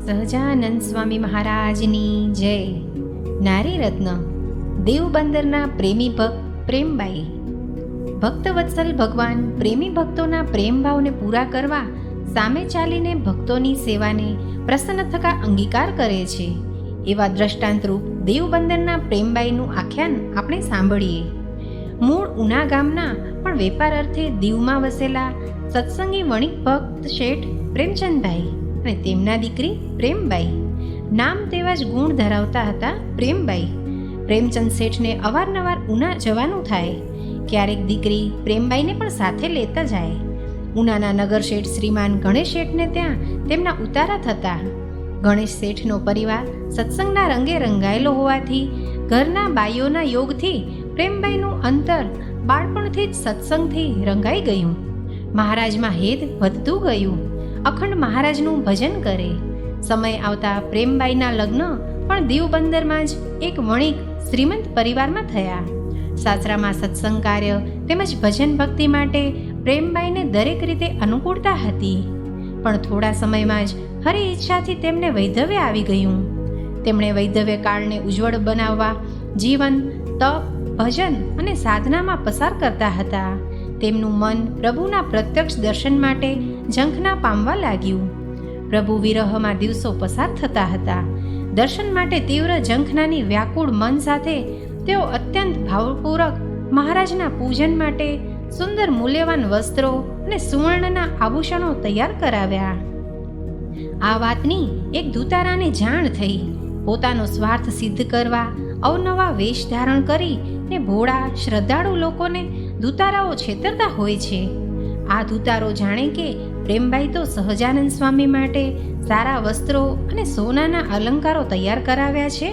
સહજાનંદ સ્વામી મહારાજની જય. નારી રત્ન દેવબંદરના પ્રેમી ભક્ત પ્રેમબાઈ. ભક્તવત્સલ ભગવાન પ્રેમી ભક્તોના પ્રેમ ભાવને પૂરા કરવા સામે ચાલીને ભક્તોની સેવાને પ્રસન્ન થકા અંગીકાર કરે છે. એવા દ્રષ્ટાંતરૂપ દેવબંદરના પ્રેમબાઈનું આખ્યાન આપણે સાંભળીએ. મૂળ ઉના ગામના પણ વેપાર અર્થે દીવમાં વસેલા સત્સંગી વણિક ભક્ત શેઠ પ્રેમચંદભાઈ અને તેમના દીકરી પ્રેમબાઈ. નામ તેવા જ ગુણ ધરાવતા હતા પ્રેમબાઈ. પ્રેમચંદ શેઠને અવારનવાર ઉના જવાનું થાય. ક્યારેક દીકરી પ્રેમબાઈને પણ સાથે લેતા જાય. ઉનાના નગર શેઠ શ્રીમાન ગણેશ શેઠને ત્યાં તેમના ઉતારા થતા. ગણેશ શેઠનો પરિવાર સત્સંગના રંગે રંગાયેલો હોવાથી ઘરના બાઈઓના યોગથી પ્રેમબાઈનું અંતર બાળપણથી જ સત્સંગથી રંગાઈ ગયું. મહારાજમાં હેત વધતું ગયું. અખંડ મહારાજનું ભજન કરે. સમય આવતા પ્રેમબાઈના લગ્ન પણ દીવબંદરમાં જ એક વણિક શ્રીમંત પરિવારમાં થયા. સાસરામાં સત્સંગ કાર્ય તેમજ ભજન ભક્તિ માટે પ્રેમબાઈને દરેક રીતે અનુકૂળતા હતી. પણ થોડા સમયમાં જ હરી ઈચ્છાથી તેમને વૈધવ્ય આવી ગયું. તેમણે વૈધવ્ય કાળને ઉજ્જવળ બનાવવા જીવન તપ ભજન અને સાધનામાં પસાર કરતા હતા. તેમનું મન પ્રભુના પ્રત્યક્ષ દર્શન માટે ઝંખના પામવા લાગ્યું. પ્રભુ વિરહમાં દિવસો પસાર થતા હતા. દર્શન માટે તીવ્ર ઝંખનાની વ્યાકુળ મન સાથે તેઓ અત્યંત ભાવપૂર્વક મહારાજના પૂજન માટે સુંદર મૂલ્યવાન વસ્ત્રો અને સુવર્ણના આભૂષણો તૈયાર કરાવ્યા. આ વાતની એક દૂતારાને જાણ થઈ. પોતાનો સ્વાર્થ સિદ્ધ કરવા અવનવા વેશ ધારણ કરી ને ભોળા શ્રદ્ધાળુ લોકોને દૂતારાઓ છેતરતા હોય છે. આ દૂતારો જાણે કે પ્રેમબાઈ તો સહજાનંદ સ્વામી માટે સારા વસ્ત્રો અને સોનાના અલંકારો તૈયાર કરાવ્યા છે,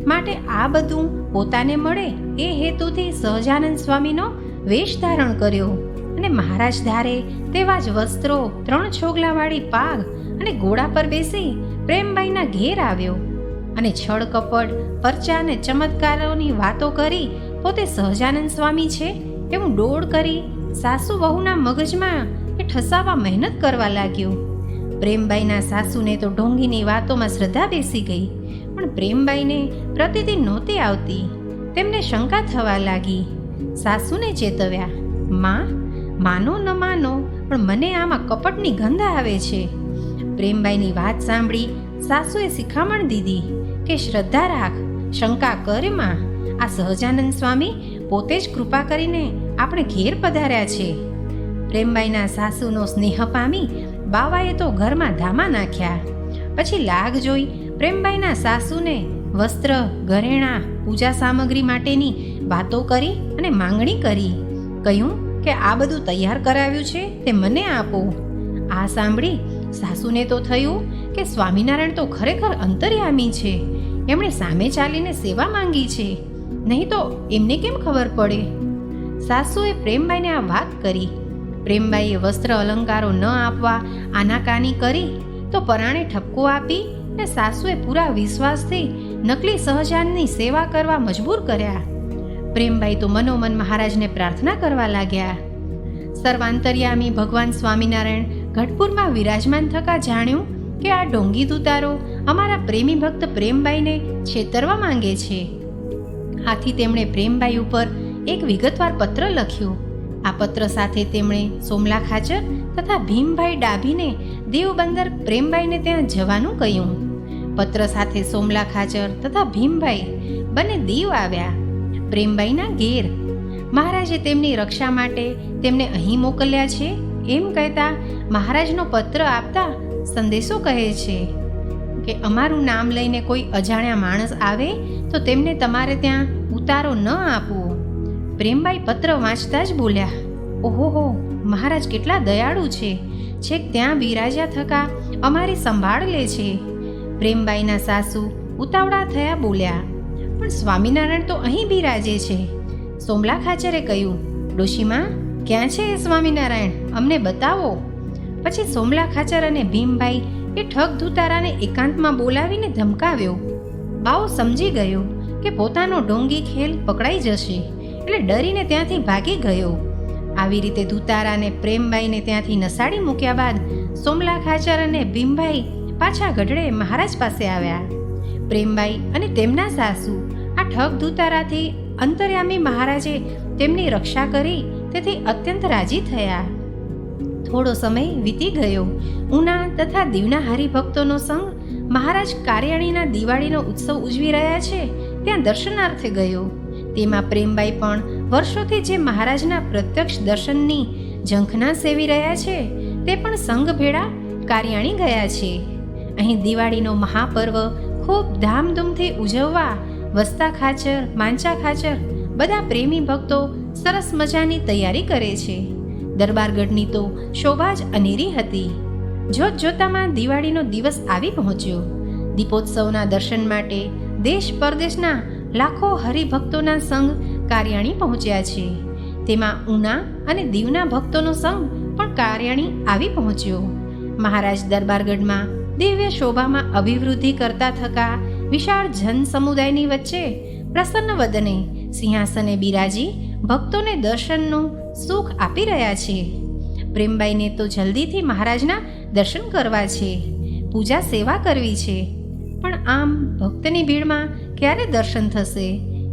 માટે આ બધું પોતાને મળે એ હેતુથી સહજાનંદ સ્વામીનો વેશ ધારણ કર્યો અને મહારાજ ધારે તેવા જ વસ્ત્રો 3 છોગલાવાળી પાગ અને ઘોડા પર બેસી પ્રેમબાઈના ઘેર આવ્યો અને છળ કપટ પરચા અને ચમત્કારોની વાતો કરી પોતે સહજાનંદ સ્વામી છે એવું ડોળ કરી સાસુ વહુના મગજમાં એ ઠસાવા મહેનત કરવા લાગ્યો. પ્રેમબાઈના સાસુને તો ઢોંગીની વાતોમાં શ્રદ્ધા બેસી ગઈ, પણ પ્રેમબાઈને પ્રતિદિન નહોતી આવતી. તેમને શંકા થવા લાગી. સાસુને ચેતવ્યા, માનો ન માનો પણ મને આમાં કપટની ગંધ આવે છે. પ્રેમબાઈની વાત સાંભળી સાસુએ શિખામણ દીધી કે શ્રદ્ધા રાખ, શંકા કર માં. આ સહજાનંદ સ્વામી પોતે જ કૃપા કરીને આપણે ઘેર પધાર્યા છે. પ્રેમબાઈના સાસુનો સ્નેહ પામી બાવાએ તો ઘરમાં ધામા નાખ્યા. પછી લાગ જોઈ પ્રેમબાઈના સાસુને વસ્ત્ર ઘરેણા પૂજા સામગ્રી માટેની વાતો કરી અને માંગણી કરી. કહ્યું કે આ બધું તૈયાર કરાવ્યું છે તે મને આપો. આ સાંભળી સાસુને તો થયું કે સ્વામિનારાયણ તો ખરેખર અંતર્યામી છે. એમણે સામે ચાલીને સેવા માંગી છે, નહીં તો એમને કેમ ખબર પડે. સાસુએ પ્રેમબાઈને આ વાત કરી. પ્રેમબાઈએ વસ્ત્ર અલંકારો ન આપવા આનાકાની કરી તો પરાણે ઠપકો આપી ને સાસુએ પૂરા વિશ્વાસથી નકલી સહજાનની સેવા કરવા મજબૂર કર્યા. પ્રેમબાઈ તો મનોમન મહારાજને પ્રાર્થના કરવા લાગ્યા. સર્વાંતર્યામી ભગવાન સ્વામિનારાયણ ગઢપુરમાં વિરાજમાન થકા જાણ્યું કે આ ઢોંગી દૂતારો અમારા પ્રેમી ભક્ત પ્રેમબાઈને છેતરવા માંગે છે. આથી તેમણે પ્રેમબાઈ ઉપર એક વિગતવાર પત્ર લખ્યો. આ પત્ર સાથે તેમણે સોમલા ખાચર તથા ભીમભાઈ ડાભીને દેવબંદર પ્રેમબાઈને ત્યાં જવાનું કહ્યું. પત્ર સાથે સોમલા ખાચર તથા ભીમભાઈ બંને દીવ આવ્યા પ્રેમબાઈના ઘેર. મહારાજે તેમની રક્ષા માટે તેમને અહીં મોકલ્યા છે એમ કહેતા મહારાજનો પત્ર આપતા સંદેશો કહે છે કે અમારું નામ લઈને કોઈ અજાણ્યા માણસ આવે તો તેમને તમારે ત્યાં ઉતારો ન આપવો. પ્રેમબાઈ પત્ર વાંચતા જ બોલ્યા, ઓહોહો, મહારાજ કેટલા દયાળુ છે, છેક ત્યાં બિરાજ્યા થકા અમારી સંભાળ લે છે. પ્રેમબાઈના સાસુ ઉતાવળા થયા બોલ્યા, પણ સ્વામિનારાયણ તો અહીં બિરાજે છે. સોમલા ખાચરે કહ્યું, ડોશીમાં ક્યાં છે એ સ્વામિનારાયણ, અમને બતાવો. પછી સોમલા ખાચર અને ભીમભાઈ એ ઠગ દૂતારાને એકાંતમાં બોલાવીને ધમકાવ્યો. બાવો સમજી ગયો કે પોતાનો ઢોંગી ખેલ પકડાઈ જશે એટલે ડરીને ત્યાંથી ભાગી ગયો. આવી રીતે દૂતારાને પ્રેમબાઈને ત્યાંથી નસાડી મૂક્યા બાદ સોમલા ખાચર અને ભીમભાઈ પાછા ગઢડે મહારાજ પાસે આવ્યા. પ્રેમબાઈ અને તેમના સાસુ આ ઠગ ધુતારાથી અંતર્યામી મહારાજે તેમની રક્ષા કરી તેથી અત્યંત રાજી થયા. થોડો સમય વીતી ગયો. ઉના તથા દીવના હરિભક્તોનો સંઘ મહારાજ કારિયાણીના દિવાળીનો ઉત્સવ ઉજવી રહ્યા છે ત્યાં દર્શનાર્થે ગયો. તેમાં પ્રેમબાઈ પણ વર્ષોથી જે મહારાજના પ્રત્યક્ષ દર્શનની ઝંખના સેવી રહ્યા છે તે પણ સંઘ ભેળા કારિયાણી ગયા છે. અહીં દિવાળીનો મહાપર્વ ખૂબ ધામધૂમથી ઉજવવા વસ્તા ખાચર, માંચા ખાચર બધા પ્રેમી ભક્તો સરસ મજાની તૈયારી કરે છે. દરબારગઢની તો શોભા જ અનેરી હતી. જોત જોતામાં દિવાળીનો દિવસ આવી પહોંચ્યો. દીપોત્સવના દર્શન માટે દેશ પરદેશના લાખો હરિભક્તોના સંઘ કારિયાણી પહોંચ્યા છે. તેમાં ઉના અને દીવના ભક્તોનો સંઘ પણ કારિયાણી આવી પહોંચ્યો. મહારાજ દરબારગઢમાં દિવ્ય શોભામાં અભિવૃદ્ધિ કરતા થકા વિશાળ જન સમુદાયની વચ્ચે પ્રસન્ન વદને સિંહાસને બિરાજી ભક્તોને દર્શનનું સુખ આપી રહ્યા છે. પ્રેમબાઈને તો જલ્દીથી મહારાજના દર્શન કરવા છે, પૂજા સેવા કરવી છે, પણ આમ ભક્તની ભીડમાં ક્યારે દર્શન થશે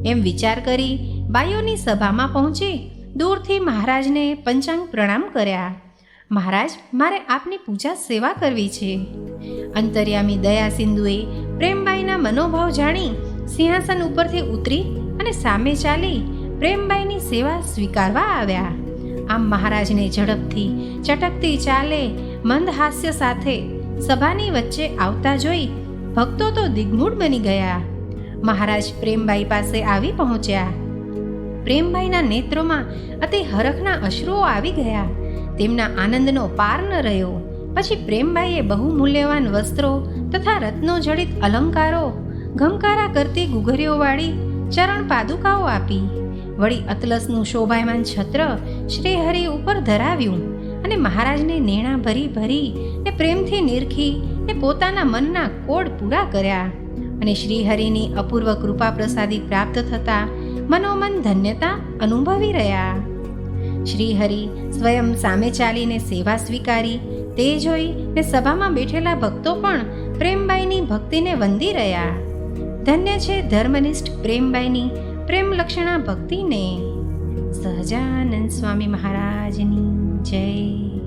એમ વિચાર કરી બાઈઓની સભામાં પહોંચી દૂરથી મહારાજને પંચાંગ પ્રણામ કર્યા. મહારાજ, મારે આપની પૂજા સેવા કરવી છે. અંતર્યામી દયા સિંધુએ પ્રેમબાઈના મનોભાવ જાણી સિંહાસન ઉપરથી ઉતરી અને સામે ચાલી પ્રેમબાઈની સેવા સ્વીકારવા આવ્યા. આમ મહારાજને ઝડપથી ચટકતી ચાલે મંદ હાસ્ય સાથે સભાની વચ્ચે આવતા જોઈ ભક્તો તો દિગ્મૂઢ બની ગયા. મહારાજ પ્રેમબાઈ પાસે આવી પહોંચ્યા. પ્રેમબાઈના નેત્રોમાં અતિ હરખના અશ્રુઓ આવી ગયા. તેમના આનંદનો પાર ન રહ્યો. પછી પ્રેમબાઈએ બહુ મૂલ્યવાન વસ્ત્રો તથા રત્નો જડિત અલંકારો, ઘમકારા કરતી ગુઘરીઓવાળી ચરણ પાદુકાઓ આપી. વળી અતલસનું શોભાયમાન છત્ર શ્રીહરિ ઉપર ધરાવ્યું અને મહારાજને નેણા ભરી ભરી ને પ્રેમથી નિરખી ને પોતાના મનના કોડ પૂરા કર્યા. અને શ્રીહરિની અપૂર્વ કૃપા પ્રસાદી પ્રાપ્ત થતા મનોમન ધન્યતા અનુભવી રહ્યા. શ્રીહરિ સ્વયં સામે ચાલીને સેવા સ્વીકારી તે જોઈ ને સભામાં બેઠેલા ભક્તો પણ પ્રેમબાઈની ભક્તિને વંદી રહ્યા. ધન્ય છે ધર્મનિષ્ઠ પ્રેમબાઈની પ્રેમ લક્ષણા ભક્તિને. સહજાનંદ સ્વામી મહારાજની જય.